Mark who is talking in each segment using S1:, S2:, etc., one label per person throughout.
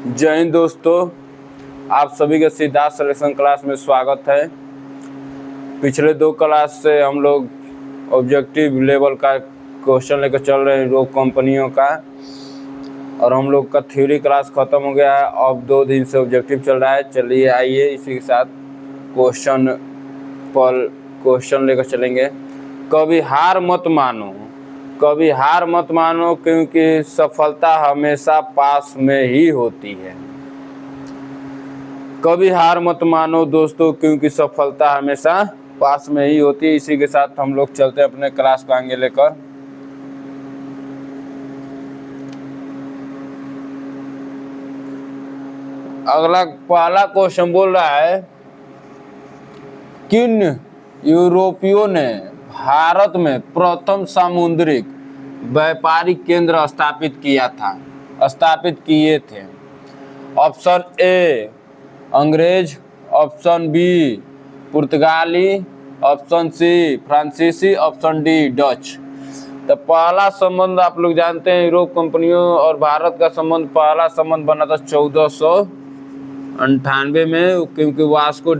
S1: जय हिंद दोस्तों, आप सभी का सिद्धार्थ सिलेक्शन क्लास में स्वागत है। पिछले 2 क्लास से हम लोग ऑब्जेक्टिव लेवल का क्वेश्चन लेकर चल रहे हैं रोग कंपनियों का, और हम लोग का थ्योरी क्लास ख़त्म हो गया है। अब 2 दिन से ऑब्जेक्टिव चल रहा है। चलिए आइए इसी के साथ क्वेश्चन लेकर चलेंगे। कभी हार मत मानो, कभी हार मत मानो, क्योंकि सफलता हमेशा पास में ही होती है। कभी हार मत मानो दोस्तों, क्योंकि सफलता हमेशा पास में ही होती है। इसी के साथ हम लोग चलते हैं अपने क्लास को आगे लेकर। अगला पहला क्वेश्चन बोल रहा है, किन यूरोपियों ने भारत में प्रथम सामुद्रिक व्यापारिक केंद्र स्थापित किए थे? ऑप्शन ए अंग्रेज, ऑप्शन बी पुर्तगाली, ऑप्शन सी फ्रांसीसी, ऑप्शन डी डच। तो पहला संबंध आप लोग जानते हैं, यूरोप कंपनियों और भारत का संबंध, पहला संबंध बना था 1498 में, क्योंकि वास्को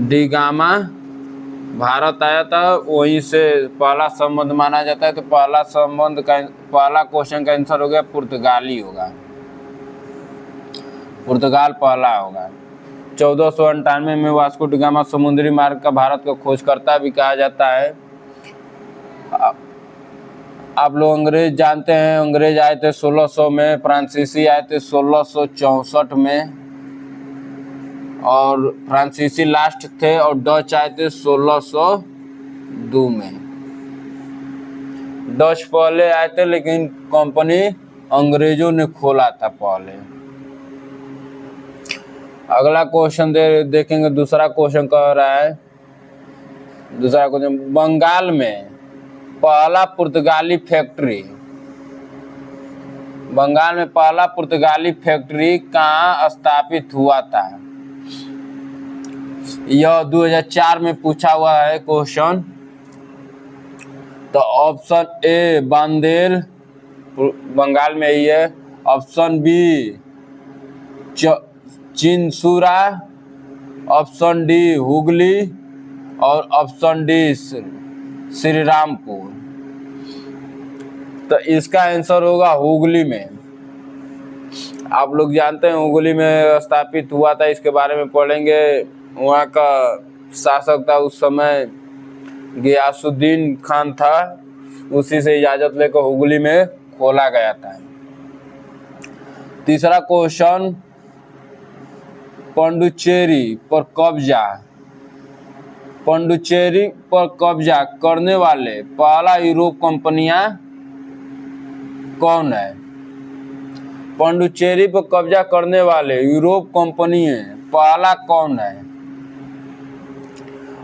S1: डिगामा भारत आया था, वहीं से पहला संबंध माना जाता है। तो पहला क्वेश्चन का आंसर हो गया पुर्तगाली होगा, पुर्तगाल पहला होगा। 1498 में वास्को डिगामा समुद्री मार्ग का भारत का खोजकर्ता भी कहा जाता है। आप लोग अंग्रेज जानते हैं, अंग्रेज आए थे 1600 में, फ्रांसीसी आए थे 1664 में, और फ्रांसीसी लास्ट थे, और डच आए थे 1602 में। डच पहले आए थे, लेकिन कंपनी अंग्रेजों ने खोला था पहले। अगला क्वेश्चन देखेंगे। दूसरा क्वेश्चन कह रहा है, बंगाल में पहला पुर्तगाली फैक्ट्री कहाँ स्थापित हुआ था? यह 2004 में पूछा हुआ है क्वेश्चन। तो ऑप्शन ए बांदेल, बंगाल में ही है, option B Chinsurah, option D Hooghly, और ऑप्शन डी श्रीरामपुर। तो इसका आंसर होगा हुगली में। आप लोग जानते हैं हुगली में स्थापित हुआ था, इसके बारे में पढ़ेंगे। वहाँ का शासक था उस समय गियासुद्दीन खान था, उसी से इजाज़त लेकर हुगली में खोला गया था। तीसरा क्वेश्चन, पांडिचेरी पर कब्जा करने वाले पहला यूरोप कंपनियां कौन है? पांडिचेरी पर कब्जा करने वाले यूरोप कंपनी पहला कौन है?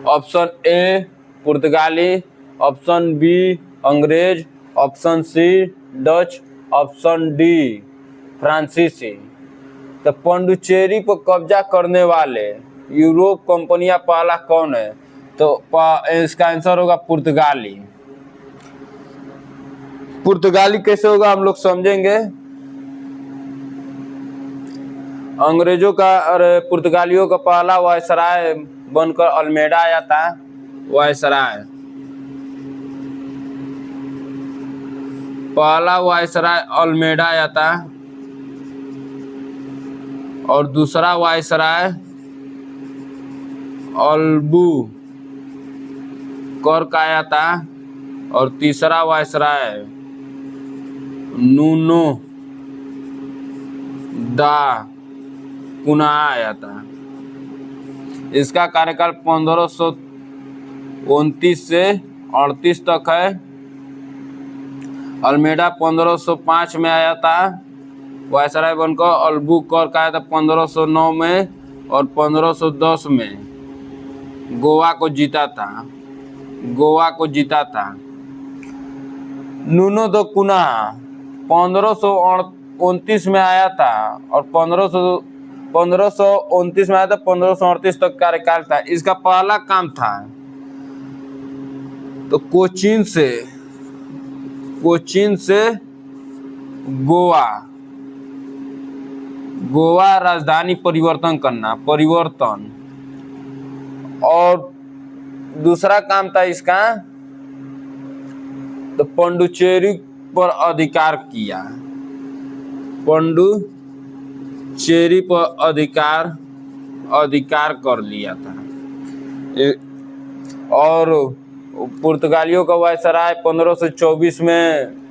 S1: ऑप्शन ए पुर्तगाली, ऑप्शन बी अंग्रेज, option C Dutch, option D फ्रांसीसी। तो पांडिचेरी पर कब्जा करने वाले यूरोप कंपनियां पहला कौन है? तो इसका आंसर होगा पुर्तगाली। पुर्तगाली कैसे होगा हम लोग समझेंगे। अंग्रेजों का और पुर्तगालियों का पहला वायसराय बनकर अल्मेडा आया था। पहला वायसराय अल्मेडा आया था, और दूसरा वायसराय अल्बुकर्क आया था, और तीसरा वायसराय नूनो दा कुना आया था। इसका कार्यकाल 1529 से 38 तक है। अल्मेडा 1505 में आया था वायसराय बनकर, अल्बुकर्क आया था 1509 में, और 1510 में गोवा को जीता था। नूनो द कुना 1529 में आया था, और 1529 में आया था, 1538 तक कार्यकाल था। इसका पहला काम था तो कोचीन से कोचीन से गोवा, गोवा राजधानी परिवर्तन करना, परिवर्तन। और दूसरा काम था इसका, तो पुडुचेरी पर अधिकार किया, पुडुचेरी पर अधिकार कर लिया था। और पुर्तगालियों का वायसराय 1524 में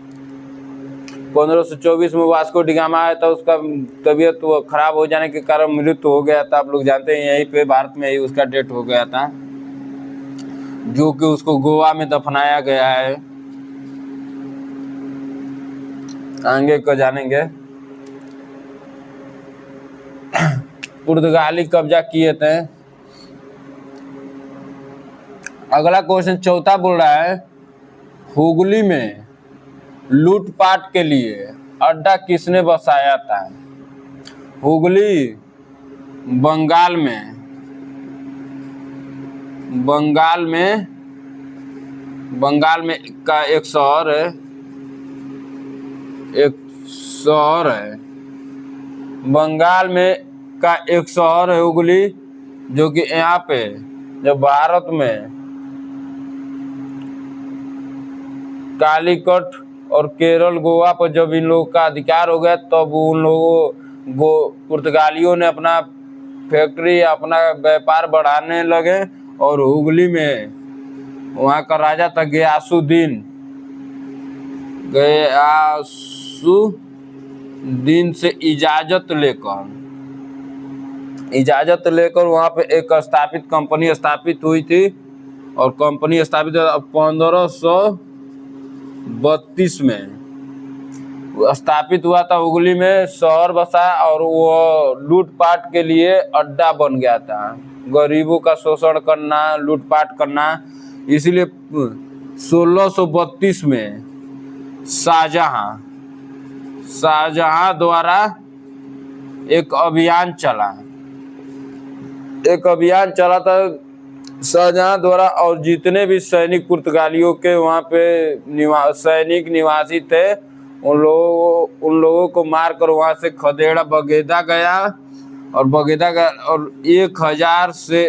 S1: वास्को डी गामा आया था। उसका तबीयत खराब हो जाने के कारण मृत्यु हो गया था। आप लोग जानते हैं, यहीं पे भारत में ही उसका डेथ हो गया था, जो कि उसको गोवा में दफनाया गया है। आगे को जानेंगे। पुर्तगाली कब्जा किए थे। अगला क्वेश्चन चौथा बोल रहा है, हुगली में लूटपाट के लिए अड्डा किसने बसाया था? हुगली बंगाल में का एक शहर है, बंगाल में का एक शहर है हुगली, जो कि यहाँ पे जब भारत में कालीकट और केरल, गोवा पर जब इन लोगों का अधिकार हो गया, तब उन लोगों पुर्तगालियों ने अपना फैक्ट्री, अपना व्यापार बढ़ाने लगे। और हुगली में वहाँ का राजा था गयासुद्दीन से इजाजत लेकर वहाँ पे एक कंपनी स्थापित हुई थी। और कंपनी स्थापित 1532 में स्थापित हुआ था। हुगली में शहर बसा और वो लूटपाट के लिए अड्डा बन गया था, गरीबों का शोषण करना, लूटपाट करना। इसीलिए 1632 में शाहजहां द्वारा एक अभियान चला था शाहजहां द्वारा। और जितने भी सैनिक पुर्तगालियों के वहाँ पे सैनिक निवासी थे, उन लोगों को मारकर वहाँ से खदेड़ा बगेदा गया। और 1000 से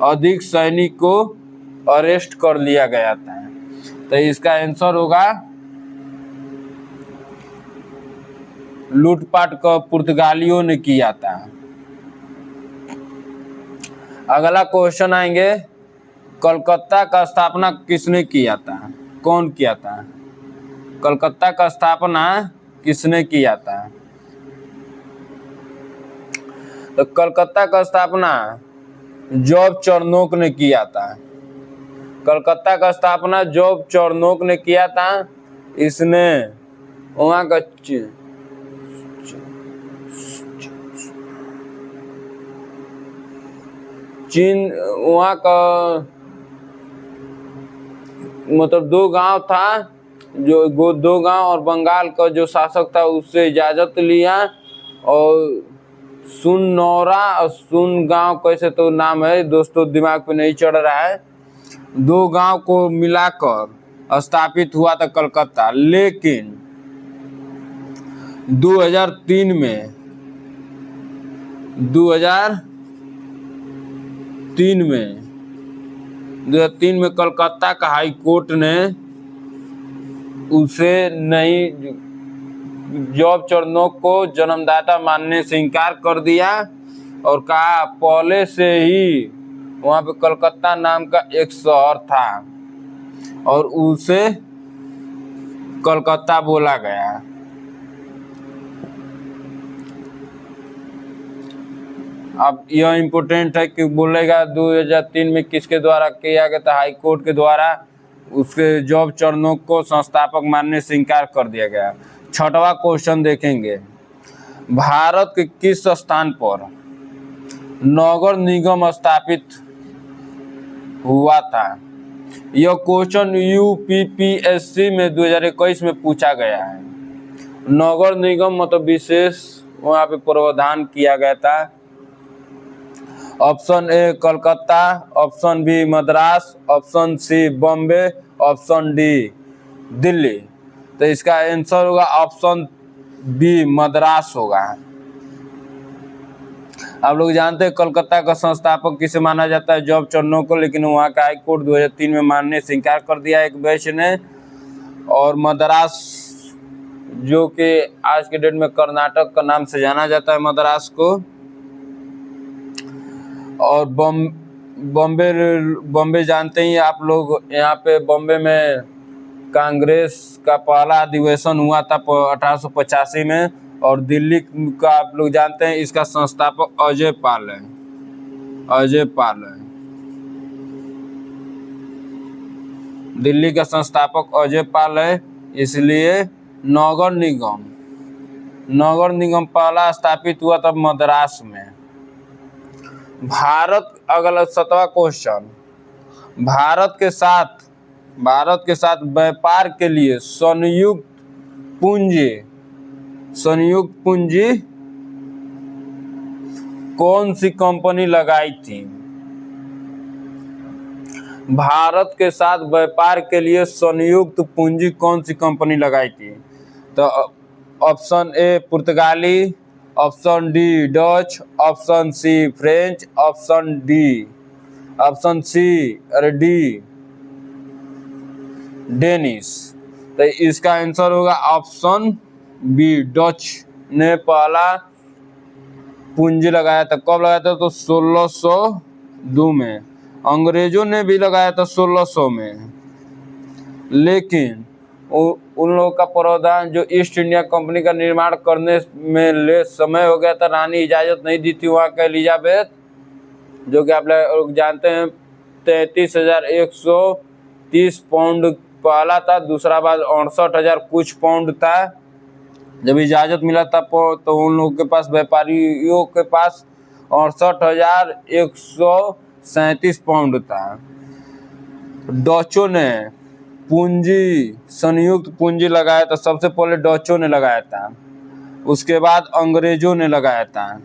S1: अधिक सैनिक को अरेस्ट कर लिया गया था। तो इसका आंसर होगा, लूटपाट का पुर्तगालियों ने किया था। अगला क्वेश्चन आएंगे, कलकत्ता का स्थापना किसने किया था? कौन किया था? कलकत्ता का स्थापना किसने किया था? तो कलकत्ता का स्थापना जॉब चार्नोक ने किया था। कलकत्ता का स्थापना जॉब चार्नोक ने किया था। इसने वहाँ का वहाँ का मतलब 2 गांव था, जो 2 गांव और बंगाल का जो शासक था उससे इजाजत लिया। और सुननौरा और सुन गांव कैसे तो नाम है दोस्तों, दिमाग पे नहीं चढ़ रहा है। 2 गांव को मिलाकर स्थापित हुआ था कलकत्ता। लेकिन 2003 में कलकत्ता का हाई कोर्ट ने उसे नहीं जॉब चार्नोक को जन्मदाता मानने से इनकार कर दिया। और कहा पहले से ही वहाँ पे कलकत्ता नाम का एक शहर था और उसे कलकत्ता बोला गया। अब यह इम्पोर्टेंट है कि बोलेगा 2003 में किसके द्वारा किया गया था? हाई कोर्ट के द्वारा उसके जॉब चार्नोक को संस्थापक मानने से इनकार कर दिया गया। 6वां क्वेश्चन देखेंगे, भारत के किस स्थान पर नगर निगम स्थापित हुआ था? यह क्वेश्चन यूपीपीएससी में 2021 में पूछा गया है। नगर निगम मतलब विशेष वहाँ पे प्रावधान किया गया था। Option A Calcutta, option B Madras, option C Bombay, option D Delhi. तो इसका आंसर होगा ऑप्शन बी, मद्रास होगा। आप लोग जानते हैं कोलकाता का संस्थापक किसे माना जाता है? जॉर्ज टर्नर को, लेकिन वहाँ का हाई कोर्ट 2003 में मानने से इनकार कर दिया एक बेंच ने। और मद्रास, जो कि आज के डेट में कर्नाटक का नाम से जाना जाता है मद्रास को। और बॉम्बे जानते ही आप लोग, यहाँ पे बॉम्बे में कांग्रेस का पहला अधिवेशन हुआ था 1885 में। और दिल्ली का आप लोग जानते हैं, इसका संस्थापक अजय पाल है। अजय पाल है दिल्ली का संस्थापक, अजय पाल है। इसलिए नगर निगम पहला स्थापित हुआ था मद्रास में। भारत, अगला 7वां क्वेश्चन, भारत के साथ व्यापार के लिए संयुक्त पूंजी कौन सी कंपनी लगाई थी? भारत के साथ व्यापार के लिए संयुक्त पूंजी कौन सी कंपनी लगाई थी? तो ऑप्शन ए पुर्तगाली, option D Dutch, option C French, option C D Danish. तो इसका आंसर होगा ऑप्शन बी, डच ने पहला पूंजी लगाया था। कब लगाया था? तो 1602 में। अंग्रेजों ने भी लगाया था 1600 में, लेकिन उन लोगों का प्रावधान, जो ईस्ट इंडिया कंपनी का निर्माण करने में ले समय हो गया था, रानी इजाजत नहीं दी थी वहाँ का एलिजाबेथ, जो कि आप लोग जानते हैं 33,130 पाउंड पहला था, दूसरा बार 68,000 कुछ पाउंड था। जब इजाजत मिला था तो उन लोगों के पास, व्यापारियों के पास 68,137 पाउंड था। डचों ने संयुक्त पूंजी लगाया था, सबसे पहले डचों ने लगाया था, उसके बाद अंग्रेजों ने लगाया था।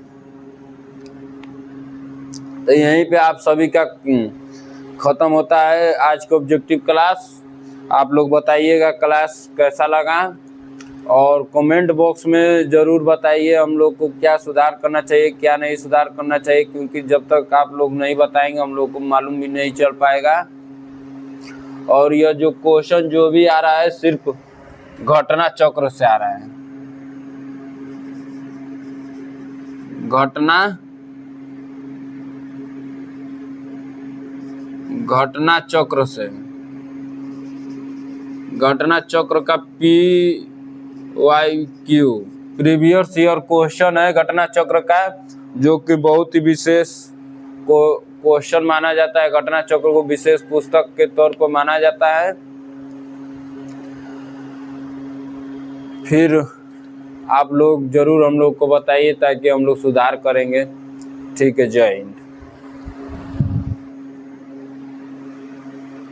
S1: तो यहीं पे आप सभी का खत्म होता है आज का ऑब्जेक्टिव क्लास। आप लोग बताइएगा क्लास कैसा लगा, और कमेंट बॉक्स में ज़रूर बताइए हम लोग को क्या सुधार करना चाहिए, क्या नहीं सुधार करना चाहिए, क्योंकि जब तक आप लोग नहीं बताएंगे हम लोग को मालूम भी नहीं चल पाएगा। और यह जो क्वेश्चन जो भी आ रहा है सिर्फ घटना चक्र से आ रहा है, घटना चक्र से, घटना चक्र का PYQ प्रीवियस ईयर क्वेश्चन है घटना चक्र का, जो कि बहुत ही विशेष क्वेश्चन माना जाता है। घटना चक्र को विशेष पुस्तक के तौर पर माना जाता है। फिर आप लोग जरूर हम लोग को बताइए, ताकि हम लोग सुधार करेंगे। ठीक है, जय हिंद।